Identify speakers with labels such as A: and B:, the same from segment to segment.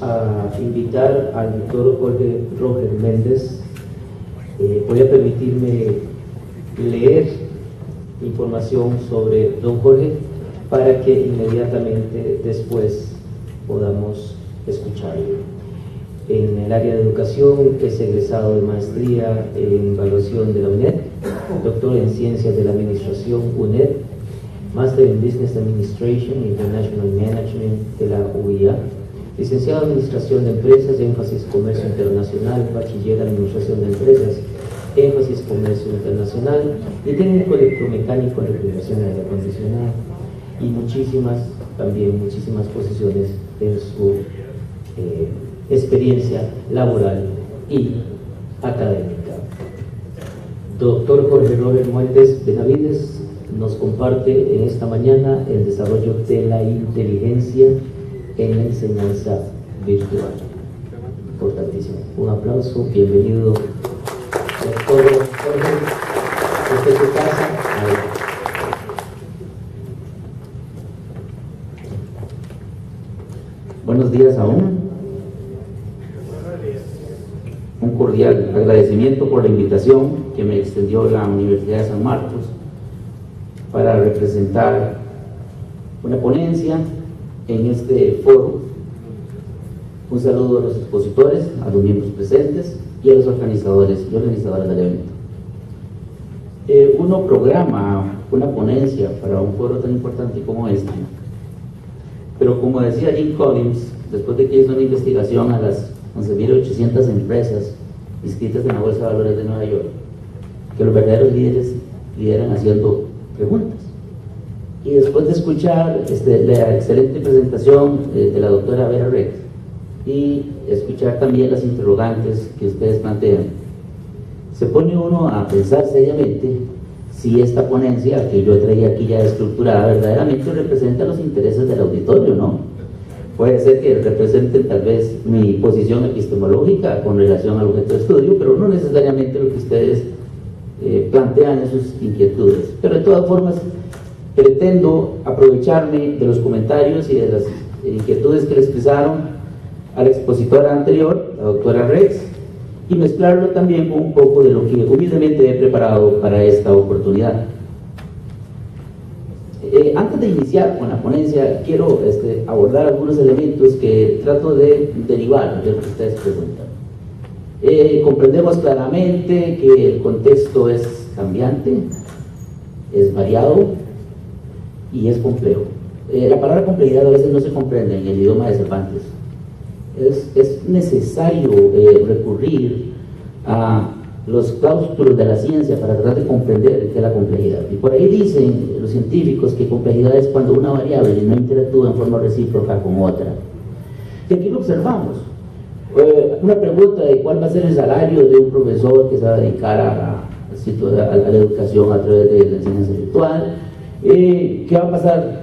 A: a invitar al doctor Jorge Roger Méndez. Voy a permitirme leer información sobre don Jorge para que inmediatamente después podamos escucharlo. En el área de educación es egresado de maestría en evaluación de la UNED, doctor en ciencias de la administración UNED, máster en Business Administration e International Management de la UIA, licenciado en Administración de Empresas, énfasis Comercio Internacional, bachiller en Administración de Empresas, énfasis Comercio Internacional, y técnico electromecánico en refrigeración y aire acondicionado, y muchísimas posiciones en su experiencia laboral y académica. Doctor Jorge Roger Méndez Benavides nos comparte en esta mañana el desarrollo de la inteligencia en la enseñanza virtual. Importantísimo. Un aplauso, bienvenido, doctor Jorge, desde su casa.
B: Buenos días aún. Un cordial agradecimiento por la invitación que me extendió la Universidad de San Marcos para representar una ponencia en este foro. Un saludo a los expositores, a los miembros presentes y a los organizadores y organizadoras del evento. Uno programa una ponencia para un foro tan importante como este, pero como decía Jim Collins, después de que hizo una investigación a las 11.800 empresas inscritas en la Bolsa de Valores de Nueva York, que los verdaderos líderes lideran haciendo preguntas. Y después de escuchar la excelente presentación de la doctora Vera Rex y escuchar también las interrogantes que ustedes plantean, se pone uno a pensar seriamente si esta ponencia que yo traía aquí ya estructurada verdaderamente representa los intereses del auditorio, ¿no? Puede ser que representen tal vez mi posición epistemológica con relación al objeto de estudio, pero no necesariamente lo que ustedes plantean en sus inquietudes. Pero de todas formas, pretendo aprovecharme de los comentarios y de las inquietudes que le expresaron a la expositora anterior, la doctora Rex, y mezclarlo también con un poco de lo que humildemente he preparado para esta oportunidad. Antes de iniciar con la ponencia, quiero abordar algunos elementos que trato de derivar de lo que ustedes preguntan. Comprendemos claramente que el contexto es cambiante, es variado y es complejo. La palabra complejidad a veces no se comprende en el idioma de Cervantes. Es necesario recurrir a los claustros de la ciencia para tratar de comprender qué es la complejidad. Y por ahí dicen los científicos que complejidad es cuando una variable no interactúa en forma recíproca con otra. Y aquí lo observamos. Una pregunta de cuál va a ser el salario de un profesor que se va a dedicar a la educación a través de la enseñanza virtual. ¿Qué va a pasar?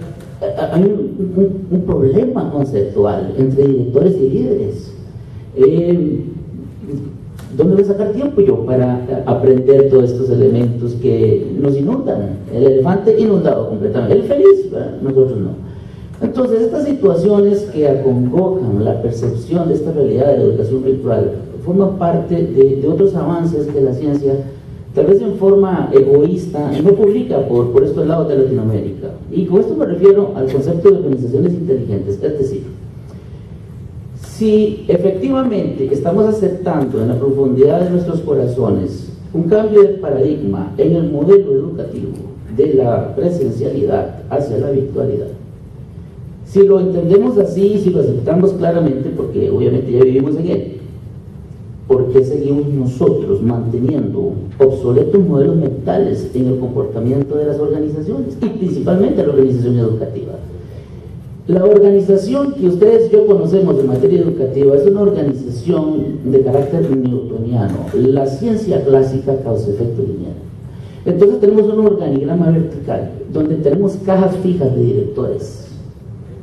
B: Hay un problema conceptual entre directores y líderes. ¿Dónde voy a sacar tiempo yo para aprender todos estos elementos que nos inundan? El elefante inundado completamente, el feliz, ¿verdad? Nosotros no. Entonces, estas situaciones que acongojan la percepción de esta realidad de la educación virtual forman parte de otros avances que la ciencia, tal vez en forma egoísta, no publica por estos lados de Latinoamérica. Y con esto me refiero al concepto de organizaciones inteligentes, es decir, si efectivamente estamos aceptando en la profundidad de nuestros corazones un cambio de paradigma en el modelo educativo de la presencialidad hacia la virtualidad, si lo entendemos así, si lo aceptamos claramente, porque obviamente ya vivimos en él, ¿por qué seguimos nosotros manteniendo obsoletos modelos mentales en el comportamiento de las organizaciones y principalmente la organización educativa? La organización que ustedes y yo conocemos en materia educativa es una organización de carácter newtoniano. La ciencia clásica causa-efecto lineal. Entonces tenemos un organigrama vertical donde tenemos cajas fijas de directores,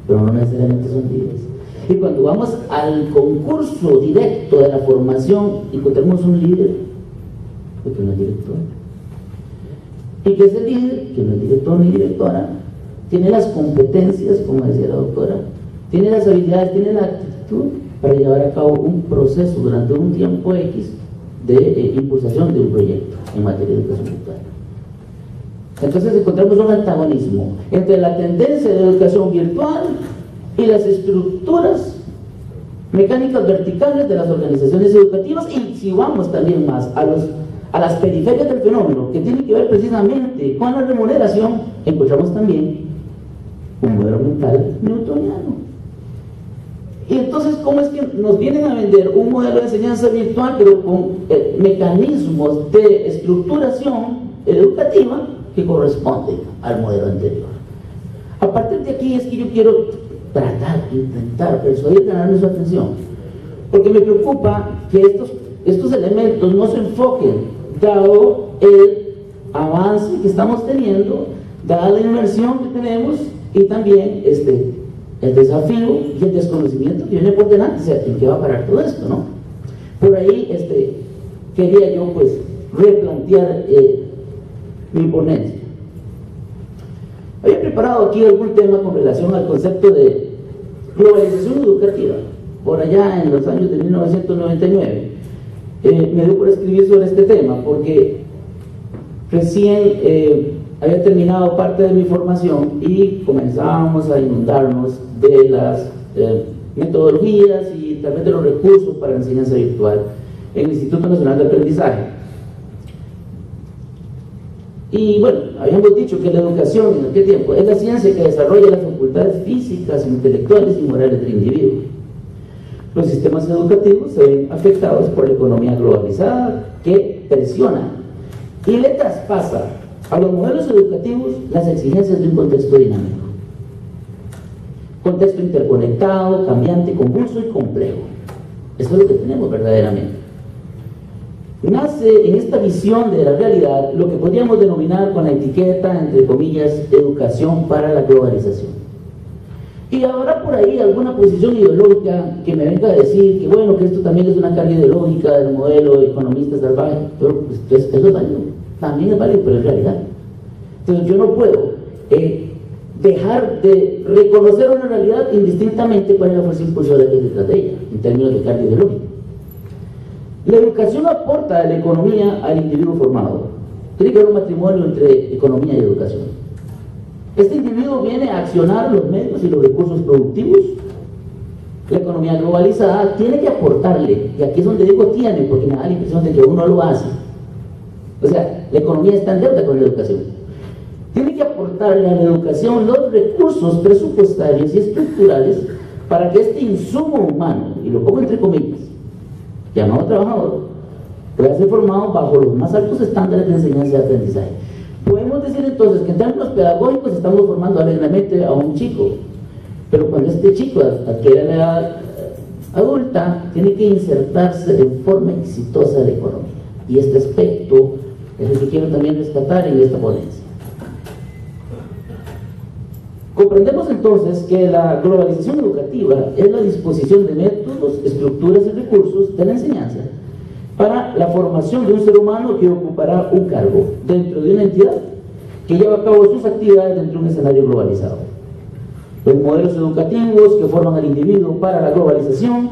B: pero no necesariamente son líderes. Y cuando vamos al concurso directo de la formación, encontramos un líder, porque no es director. ¿Y qué es el líder? Que no es director ni directora. Tiene las competencias, como decía la doctora, tiene las habilidades, tiene la actitud, para llevar a cabo un proceso durante un tiempo X de impulsación de un proyecto en materia de educación virtual. Entonces encontramos un antagonismo entre la tendencia de educación virtual y las estructuras mecánicas verticales de las organizaciones educativas, y si vamos también más a las periferias del fenómeno, que tiene que ver precisamente con la remuneración, encontramos también un modelo mental newtoniano. Y entonces, ¿cómo es que nos vienen a vender un modelo de enseñanza virtual, pero con mecanismos de estructuración educativa que corresponden al modelo anterior? A partir de aquí es que yo quiero intentar persuadir, ganarme su atención, porque me preocupa que estos elementos no se enfoquen, dado el avance que estamos teniendo, dada la inversión que tenemos y también el desafío y el desconocimiento que viene por delante. O sea, ¿en qué va a parar todo esto, no? Por ahí quería yo pues replantear mi ponencia. Había preparado aquí algún tema con relación al concepto de globalización educativa, por allá en los años de 1999. Me dio por escribir sobre este tema, porque recién había terminado parte de mi formación y comenzábamos a inundarnos de las metodologías y tal vez de los recursos para la enseñanza virtual en el Instituto Nacional de Aprendizaje. Y bueno, habíamos dicho que la educación en aquel tiempo es la ciencia que desarrolla las facultades físicas, intelectuales y morales del individuo. Los sistemas educativos se ven afectados por la economía globalizada que presiona y le traspasa a los modelos educativos las exigencias de un contexto dinámico. Contexto interconectado, cambiante, convulso y complejo. Eso es lo que tenemos verdaderamente. Nace en esta visión de la realidad lo que podríamos denominar con la etiqueta, entre comillas, educación para la globalización. Y habrá por ahí alguna posición ideológica que me venga a decir que bueno, que esto también es una carga ideológica del modelo economista salvaje, pero pues, eso es válido, también es válido, pero es realidad. Entonces yo no puedo dejar de reconocer una realidad indistintamente cuál es la fuerza impulsora que hay detrás de ella, en términos de carga ideológica. La educación aporta a la economía al individuo formado. Tiene que haber un matrimonio entre economía y educación. Este individuo viene a accionar los medios y los recursos productivos. La economía globalizada tiene que aportarle, y aquí es donde digo tiene, porque me da la impresión de que uno lo hace. O sea, la economía está en deuda con la educación. Tiene que aportarle a la educación los recursos presupuestarios y estructurales para que este insumo humano, y lo pongo entre comillas, llamado trabajador, pueda ser formado bajo los más altos estándares de enseñanza y aprendizaje. Podemos decir entonces que en términos pedagógicos estamos formando alegremente a un chico, pero cuando este chico adquiere la edad adulta, tiene que insertarse de forma exitosa en la economía. Y este aspecto es el que quiero también rescatar en esta ponencia. Comprendemos entonces que la globalización educativa es la disposición de métodos, estructuras y recursos de la enseñanza para la formación de un ser humano que ocupará un cargo dentro de una entidad que lleva a cabo sus actividades dentro de un escenario globalizado. Los modelos educativos que forman al individuo para la globalización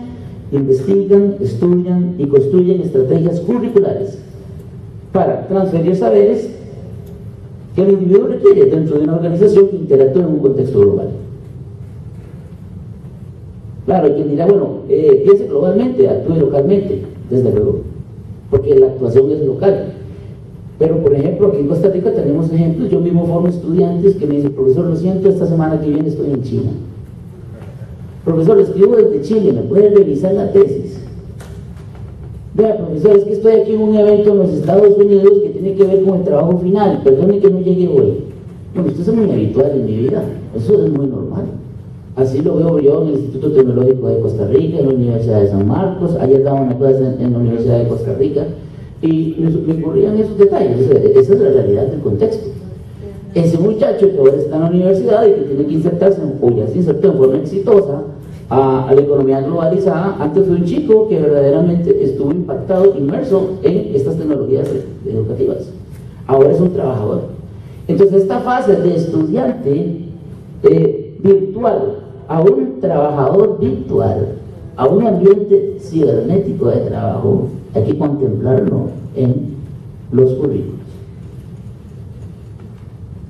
B: investigan, estudian y construyen estrategias curriculares para transferir saberes que el individuo requiere dentro de una organización que interactúa en un contexto global. Claro, hay quien dirá, bueno, piense globalmente, actúe localmente, desde luego, porque la actuación es local. Pero, por ejemplo, aquí en Costa Rica tenemos ejemplos. Yo mismo formo estudiantes que me dicen, profesor, lo siento, esta semana que viene estoy en China. Profesor, le escribo desde Chile, ¿me puede revisar la tesis? Vea, profesor, es que estoy aquí en un evento en los Estados Unidos que tiene que ver con el trabajo final, perdone que no llegue hoy. Bueno, esto es muy habitual en mi vida, eso es muy normal. Así lo veo yo en el Instituto Tecnológico de Costa Rica, en la Universidad de San Marcos. Ayer daba una clase en la Universidad de Costa Rica y me ocurrían esos detalles. O sea, esa es la realidad del contexto. Ese muchacho que ahora está en la universidad y que tiene que insertarse, o ya se insertó en forma exitosa a la economía globalizada, antes fue un chico que verdaderamente estuvo impactado, inmerso en estas tecnologías educativas. Ahora es un trabajador. Entonces esta fase de estudiante virtual a un trabajador virtual a un ambiente cibernético de trabajo, hay que contemplarlo en los currículos.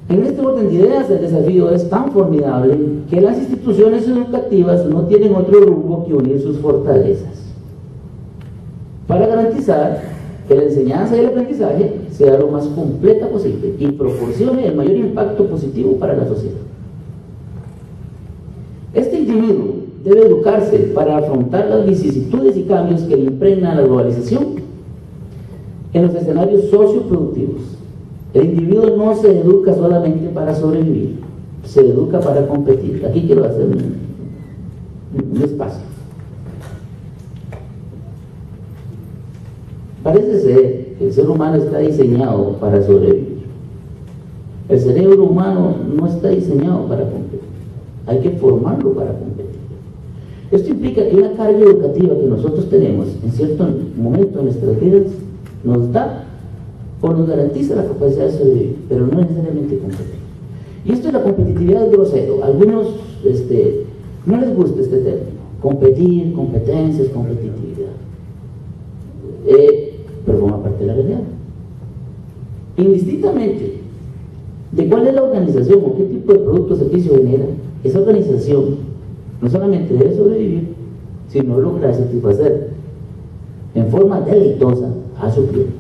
B: En este orden de ideas, el desafío es tan formidable que las instituciones educativas no tienen otro rumbo que unir sus fortalezas para garantizar que la enseñanza y el aprendizaje sea lo más completa posible y proporcione el mayor impacto positivo para la sociedad. Este individuo debe educarse para afrontar las vicisitudes y cambios que le impregna la globalización en los escenarios socioproductivos. El individuo no se educa solamente para sobrevivir, se educa para competir. Aquí quiero hacer un espacio. Parece ser que el ser humano está diseñado para sobrevivir. El cerebro humano no está diseñado para competir. Hay que formarlo para competir. Esto implica que una carga educativa que nosotros tenemos en cierto momento de nuestras vidas nos da o nos garantiza la capacidad de sobrevivir, pero no necesariamente competir. Y esto es la competitividad del grosero. A algunos no les gusta este término. Competir, competencias, competitividad. Pero forma parte de la realidad. Indistintamente de cuál es la organización o qué tipo de producto o servicio genera, esa organización no solamente debe sobrevivir, sino lograr satisfacer en forma deleitosa a su cliente.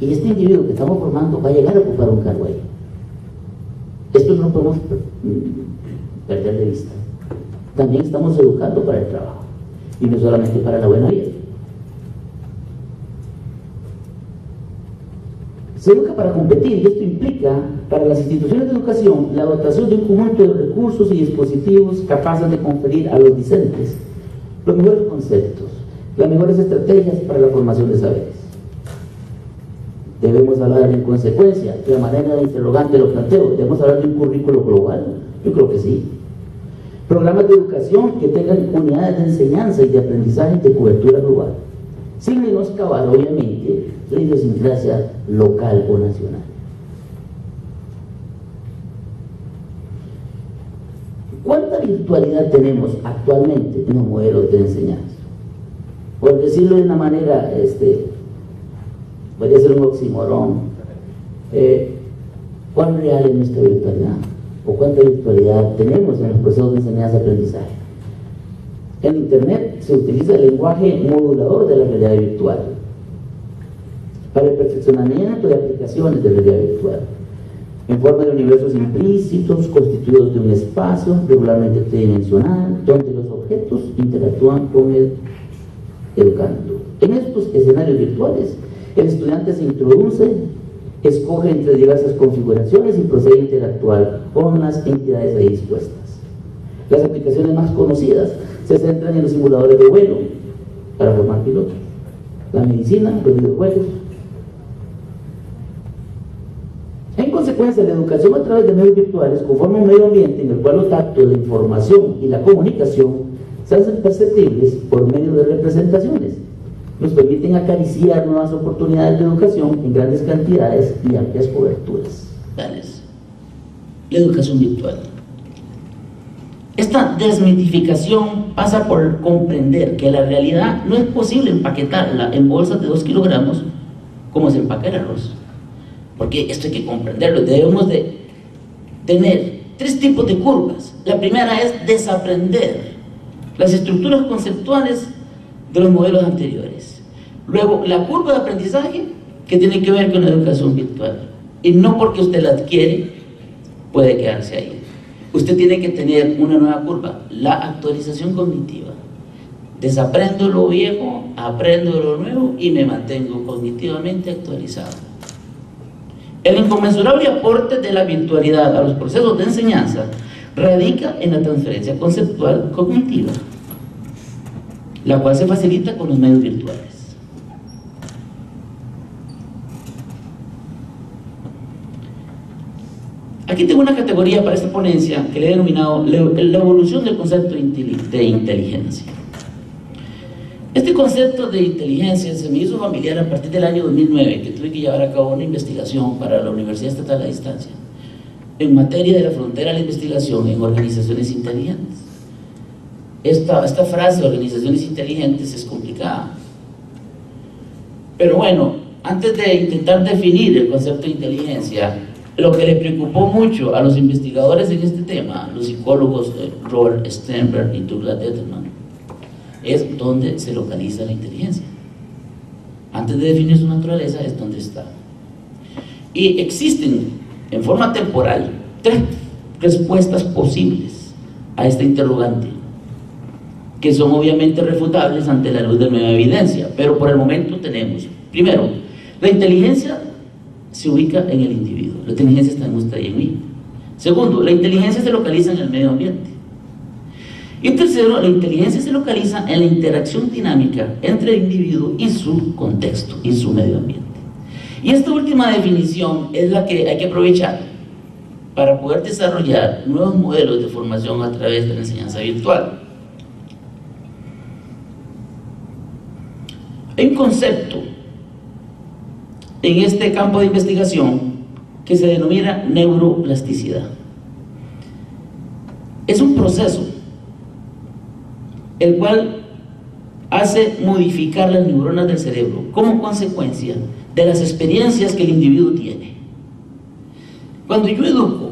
B: Y este individuo que estamos formando va a llegar a ocupar un cargo ahí. Esto no podemos perder de vista. También estamos educando para el trabajo, y no solamente para la buena vida. Se educa para competir, y esto implica para las instituciones de educación la dotación de un conjunto de recursos y dispositivos capaces de conferir a los discentes los mejores conceptos, las mejores estrategias para la formación de saberes. Debemos hablar en consecuencia, de la manera de interrogante lo planteo, debemos hablar de un currículo global. Yo creo que sí. Programas de educación que tengan unidades de enseñanza y de aprendizaje de cobertura global, sin menoscabar obviamente la idiosincrasia local o nacional. ¿Cuánta virtualidad tenemos actualmente en los modelos de enseñanza? Por decirlo de una manera, podría ser un oxímoron. ¿Cuán real es nuestra virtualidad? ¿O cuánta virtualidad tenemos en los procesos de enseñanza-aprendizaje? En Internet se utiliza el lenguaje modulador de la realidad virtual para el perfeccionamiento de aplicaciones de realidad virtual, en forma de universos implícitos constituidos de un espacio regularmente tridimensional, donde los objetos interactúan con el educando. En estos escenarios virtuales, el estudiante se introduce, escoge entre diversas configuraciones y procede a interactuar con las entidades ahí dispuestas. Las aplicaciones más conocidas se centran en los simuladores de vuelo para formar pilotos, la medicina, los videojuegos. En consecuencia, la educación a través de medios virtuales conforma un medio ambiente en el cual los datos, la información y la comunicación se hacen perceptibles por medio de representaciones. Nos permiten acariciar nuevas oportunidades de educación en grandes cantidades y amplias coberturas. La educación virtual. Esta desmitificación pasa por comprender que la realidad no es posible empaquetarla en bolsas de 2 kilogramos como se empaca el arroz. Porque esto hay que comprenderlo. Debemos de tener 3 tipos de curvas. La primera es desaprender las estructuras conceptuales de los modelos anteriores. Luego, la curva de aprendizaje que tiene que ver con la educación virtual. Y no porque usted la adquiere, puede quedarse ahí. Usted tiene que tener una nueva curva, la actualización cognitiva. Desaprendo lo viejo, aprendo lo nuevo y me mantengo cognitivamente actualizado. El inconmensurable aporte de la virtualidad a los procesos de enseñanza radica en la transferencia conceptual cognitiva, la cual se facilita con los medios virtuales. Aquí tengo una categoría para esta ponencia que le he denominado la evolución del concepto de inteligencia. Este concepto de inteligencia se me hizo familiar a partir del año 2009, que tuve que llevar a cabo una investigación para la Universidad Estatal a Distancia en materia de la frontera de la investigación en organizaciones inteligentes. esta frase de organizaciones inteligentes es complicada. Pero bueno, antes de intentar definir el concepto de inteligencia, lo que le preocupó mucho a los investigadores en este tema, los psicólogos Robert Sternberg y Douglas Edelman, es dónde se localiza la inteligencia. Antes de definir su naturaleza, es dónde está. Y existen, en forma temporal, 3 respuestas posibles a esta interrogante, que son obviamente refutables ante la luz de nueva evidencia, pero por el momento tenemos, primero, la inteligencia se ubica en el individuo, la inteligencia está en usted y en mí. Segundo, la inteligencia se localiza en el medio ambiente. Y tercero, la inteligencia se localiza en la interacción dinámica entre el individuo y su contexto, y su medio ambiente. Y esta última definición es la que hay que aprovechar para poder desarrollar nuevos modelos de formación a través de la enseñanza virtual. Hay un concepto en este campo de investigación que se denomina neuroplasticidad. Es un proceso el cual hace modificar las neuronas del cerebro como consecuencia de las experiencias que el individuo tiene. Cuando yo educo,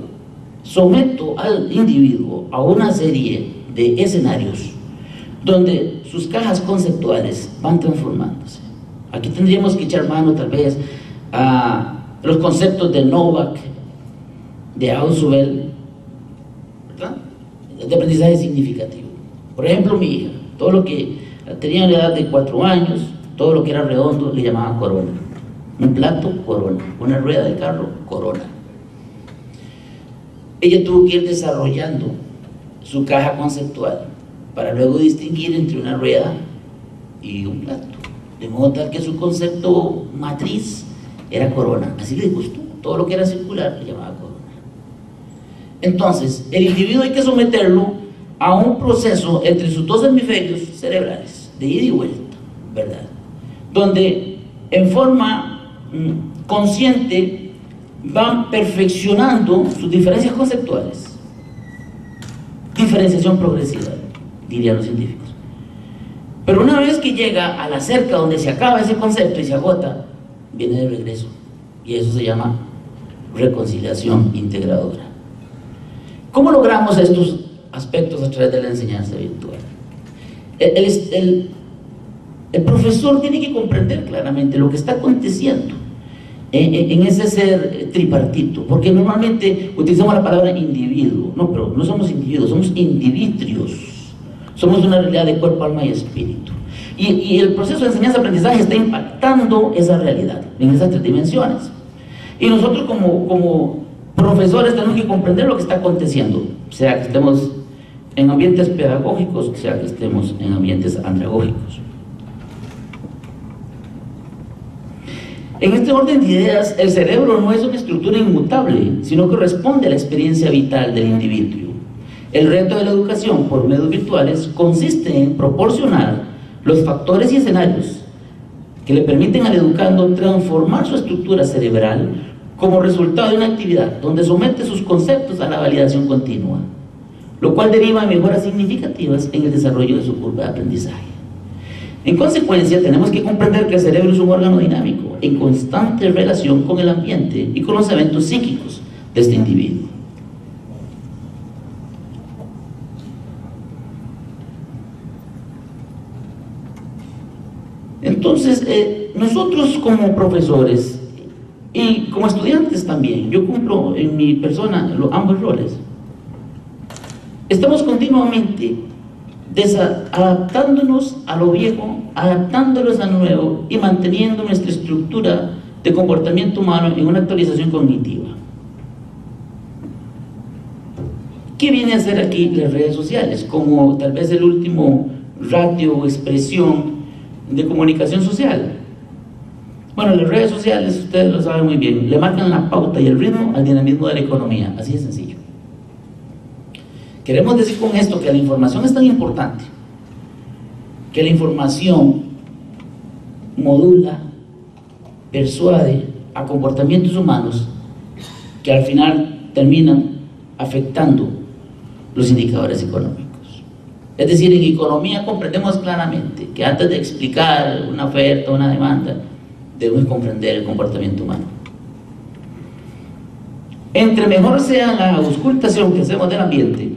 B: someto al individuo a una serie de escenarios donde sus cajas conceptuales van transformándose. Aquí tendríamos que echar mano tal vez a los conceptos de Novak, de Ausubel, ¿verdad?, de aprendizaje significativo. Por ejemplo, mi hija, todo lo que tenía la edad de 4 años, todo lo que era redondo le llamaban corona. Un plato, corona. Una rueda de carro, corona. Ella tuvo que ir desarrollando su caja conceptual para luego distinguir entre una rueda y un plato, de modo tal que su concepto matriz era corona. Así le gustó, todo lo que era circular le llamaba corona. Entonces, el individuo hay que someterlo a un proceso entre sus 2 hemisferios cerebrales, de ida y vuelta, ¿verdad?, donde en forma consciente van perfeccionando sus diferencias conceptuales. Diferenciación progresiva, dirían los científicos. Pero una vez que llega a la cerca donde se acaba ese concepto y se agota, viene de regreso, y eso se llama reconciliación integradora. ¿Cómo logramos estos aspectos a través de la enseñanza virtual? El profesor tiene que comprender claramente lo que está aconteciendo en ese ser tripartito, porque normalmente utilizamos la palabra individuo. No, pero no somos individuos, somos individuos. Somos una realidad de cuerpo, alma y espíritu. Y el proceso de enseñanza-aprendizaje está impactando esa realidad en esas 3 dimensiones. Y nosotros como profesores tenemos que comprender lo que está aconteciendo, sea que estemos en ambientes pedagógicos, sea que estemos en ambientes andragógicos. En este orden de ideas, el cerebro no es una estructura inmutable, sino que responde a la experiencia vital del individuo. El reto de la educación por medios virtuales consiste en proporcionar los factores y escenarios que le permiten al educando transformar su estructura cerebral como resultado de una actividad donde somete sus conceptos a la validación continua, lo cual deriva en mejoras significativas en el desarrollo de su curva de aprendizaje. En consecuencia, tenemos que comprender que el cerebro es un órgano dinámico en constante relación con el ambiente y con los eventos psíquicos de este individuo. Entonces, nosotros como profesores y como estudiantes también, yo cumplo en mi persona ambos roles, estamos continuamente adaptándonos a lo viejo, adaptándonos a lo nuevo y manteniendo nuestra estructura de comportamiento humano en una actualización cognitiva. ¿Qué viene a hacer aquí las redes sociales? Como tal vez el último ratio o expresión de comunicación social. Bueno, las redes sociales, ustedes lo saben muy bien, le marcan la pauta y el ritmo al dinamismo de la economía, así de sencillo. Queremos decir con esto que la información es tan importante, que la información modula, persuade a comportamientos humanos que al final terminan afectando los indicadores económicos. Es decir, en economía comprendemos claramente que antes de explicar una oferta o una demanda, debemos comprender el comportamiento humano. Entre mejor sea la auscultación que hacemos del ambiente,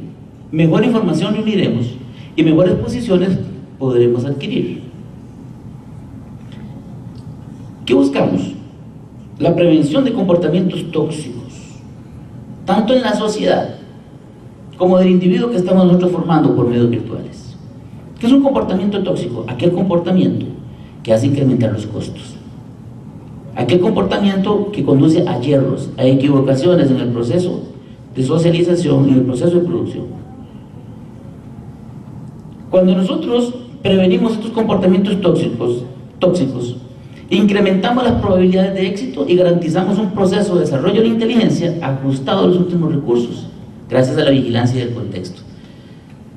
B: mejor información reuniremos y mejores posiciones podremos adquirir. ¿Qué buscamos? La prevención de comportamientos tóxicos, tanto en la sociedad como del individuo que estamos nosotros formando por medios virtuales. ¿Qué es un comportamiento tóxico? Aquel comportamiento que hace incrementar los costos, aquel comportamiento que conduce a hierros, a equivocaciones en el proceso de socialización y en el proceso de producción. Cuando nosotros prevenimos estos comportamientos tóxicos, incrementamos las probabilidades de éxito y garantizamos un proceso de desarrollo de la inteligencia ajustado a los últimos recursos, gracias a la vigilancia del contexto.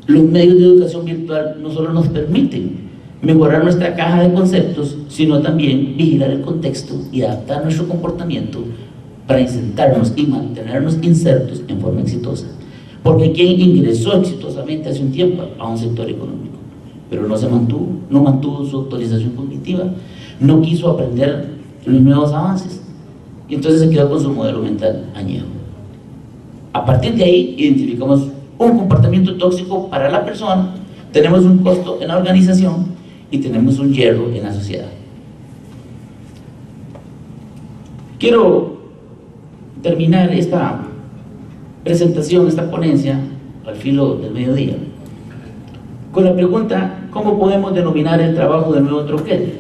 B: Los medios de educación virtual no solo nos permiten mejorar nuestra caja de conceptos, sino también vigilar el contexto y adaptar nuestro comportamiento para insertarnos y mantenernos insertos en forma exitosa. Porque quien ingresó exitosamente hace un tiempo a un sector económico, pero no mantuvo su actualización cognitiva, no quiso aprender los nuevos avances, y entonces se quedó con su modelo mental añejo. A partir de ahí identificamos un comportamiento tóxico para la persona, tenemos un costo en la organización y tenemos un hierro en la sociedad. Quiero terminar esta presentación, esta ponencia, al filo del mediodía, con la pregunta: ¿cómo podemos denominar el trabajo del nuevo troquel?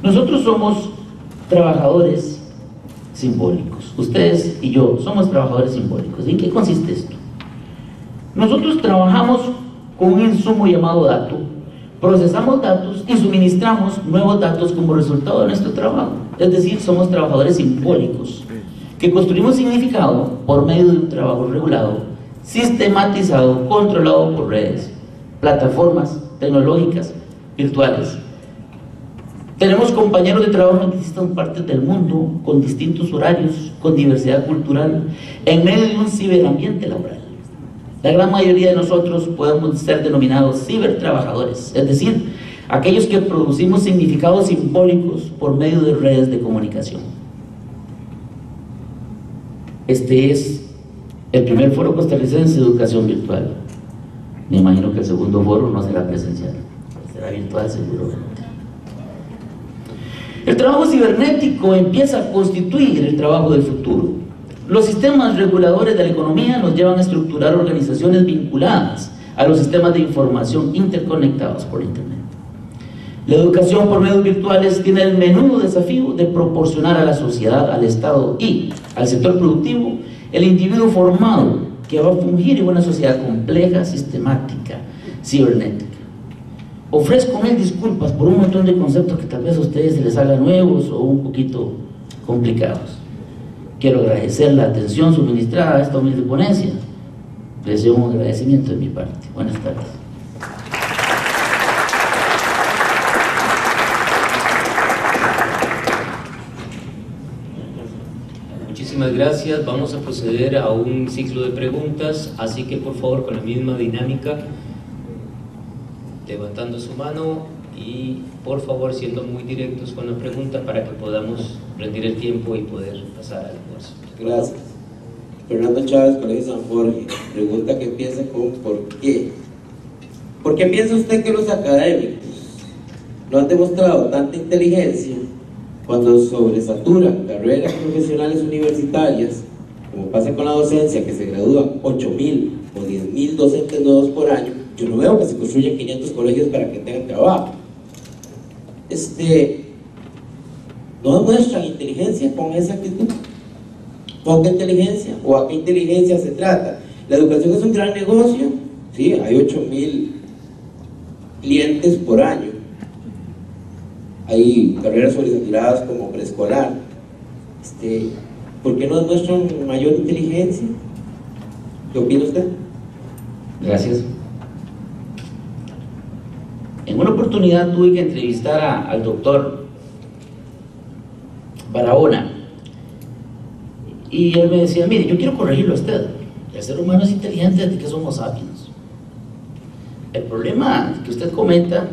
B: Nosotros somos trabajadores simbólicos. Ustedes y yo somos trabajadores simbólicos. ¿En qué consiste esto? Nosotros trabajamos con un insumo llamado dato, procesamos datos y suministramos nuevos datos como resultado de nuestro trabajo. Es decir, somos trabajadores simbólicos que construimos significado por medio de un trabajo regulado, sistematizado, controlado por redes, plataformas tecnológicas, virtuales. Tenemos compañeros de trabajo en distintas partes del mundo, con distintos horarios, con diversidad cultural, en medio de un ciberambiente laboral. La gran mayoría de nosotros podemos ser denominados cibertrabajadores, es decir, aquellos que producimos significados simbólicos por medio de redes de comunicación. Este es el primer foro costarricense de educación virtual. Me imagino que el segundo foro no será presencial, será virtual seguramente. El trabajo cibernético empieza a constituir el trabajo del futuro. Los sistemas reguladores de la economía nos llevan a estructurar organizaciones vinculadas a los sistemas de información interconectados por Internet. La educación por medios virtuales tiene el menudo desafío de proporcionar a la sociedad, al Estado y al sector productivo el individuo formado que va a fungir en una sociedad compleja, sistemática, cibernética. Ofrezco mil disculpas por un montón de conceptos que tal vez a ustedes se les hagan nuevos o un poquito complicados. Quiero agradecer la atención suministrada a esta humilde ponencia. Les deseo un agradecimiento de mi parte. Buenas tardes.
C: Muchísimas gracias. Vamos a proceder a un ciclo de preguntas, así que por favor, con la misma dinámica, levantando su mano y por favor siendo muy directos con la pregunta para que podamos rendir el tiempo y poder pasar al almuerzo.
D: Gracias. Fernando Chávez, Colegio San Jorge, pregunta que empieza con ¿por qué? ¿Por qué piensa usted que los académicos no han demostrado tanta inteligencia cuando sobresaturan carreras profesionales universitarias, como pasa con la docencia, que se gradúan 8.000 o 10.000 docentes nuevos por año? Yo no veo que se construyan 500 colegios para que tengan trabajo. No demuestran inteligencia con esa actitud. ¿Poca inteligencia? ¿O a qué inteligencia se trata? La educación es un gran negocio. Sí, hay 8.000 clientes por año. Hay carreras sobresaturadas como preescolar. ¿Por qué no demuestran mayor inteligencia? ¿Qué opina usted?
B: Gracias. En una oportunidad tuve que entrevistar al doctor Barahona y él me decía: mire, yo quiero corregirlo a usted, El ser humano es inteligente desde que somos sapiens. El problema que usted comenta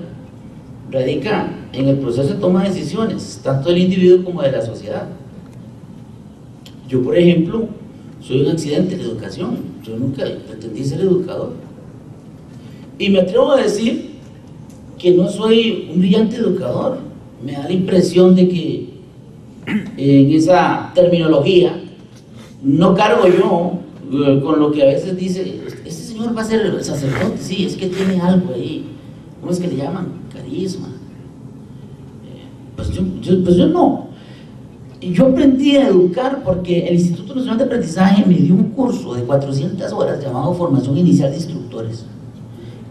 B: radica en el proceso de toma de decisiones, tanto del individuo como de la sociedad. Yo, por ejemplo, soy un accidente de la educación. Yo nunca pretendí ser educador. Y me atrevo a decir que no soy un brillante educador. Me da la impresión de que en esa terminología no cargo yo con lo que a veces dice, este señor va a ser sacerdote, sí, es que tiene algo ahí. ¿Cómo es que le llaman? Carisma. Pues yo no. Yo aprendí a educar porque el Instituto Nacional de Aprendizaje me dio un curso de 400 horas llamado Formación Inicial de Instructores.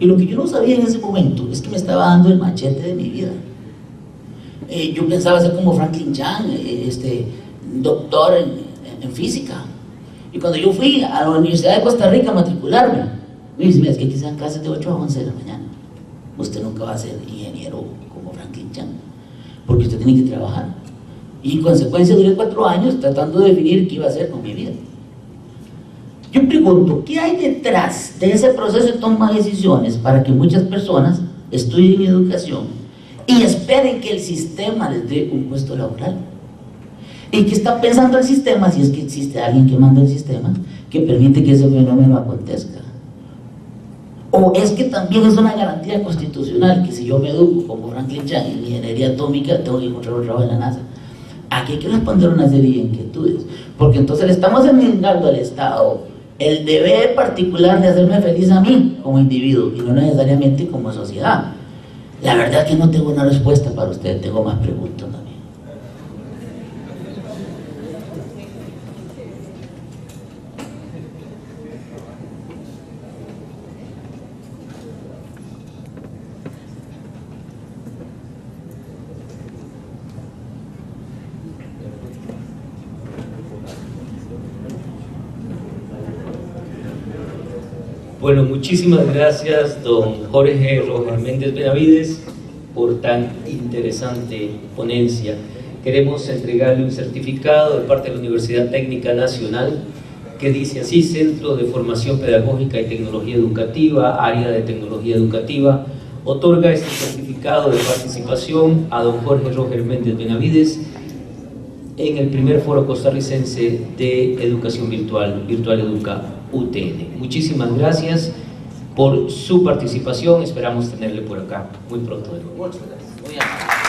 B: Y lo que yo no sabía en ese momento es que me estaba dando el machete de mi vida. Yo pensaba ser como Franklin Chan, doctor en física. Y cuando yo fui a la Universidad de Costa Rica a matricularme, me dice, mira, es que aquí se dan clases de 8 a 11 de la mañana. Usted nunca va a ser ingeniero como Franklin Chan, porque usted tiene que trabajar. Y en consecuencia duré 4 años tratando de definir qué iba a hacer con mi vida. Yo pregunto, ¿qué hay detrás de ese proceso de toma de decisiones para que muchas personas estudien educación y esperen que el sistema les dé un puesto laboral? ¿Y qué está pensando el sistema, si es que existe alguien que manda el sistema, que permite que ese fenómeno acontezca? ¿O es que también es una garantía constitucional que si yo me educo como Franklin Chan en ingeniería atómica, tengo que encontrar un trabajo en la NASA? Aquí hay que responder una serie de inquietudes, porque entonces le estamos enmendando al Estado el deber particular de hacerme feliz a mí como individuo y no necesariamente como sociedad. La verdad es que no tengo una respuesta para usted, tengo más preguntas también.
C: Bueno, muchísimas gracias, don Jorge Roger Méndez Benavides, por tan interesante ponencia. Queremos entregarle un certificado de parte de la Universidad Técnica Nacional que dice así: Centro de Formación Pedagógica y Tecnología Educativa, Área de Tecnología Educativa, otorga este certificado de participación a don Jorge Roger Méndez Benavides en el primer foro costarricense de educación virtual, Virtual Educa UTN. Muchísimas gracias por su participación, esperamos tenerle por acá muy pronto de nuevo.
B: Muchas gracias. Muy amable.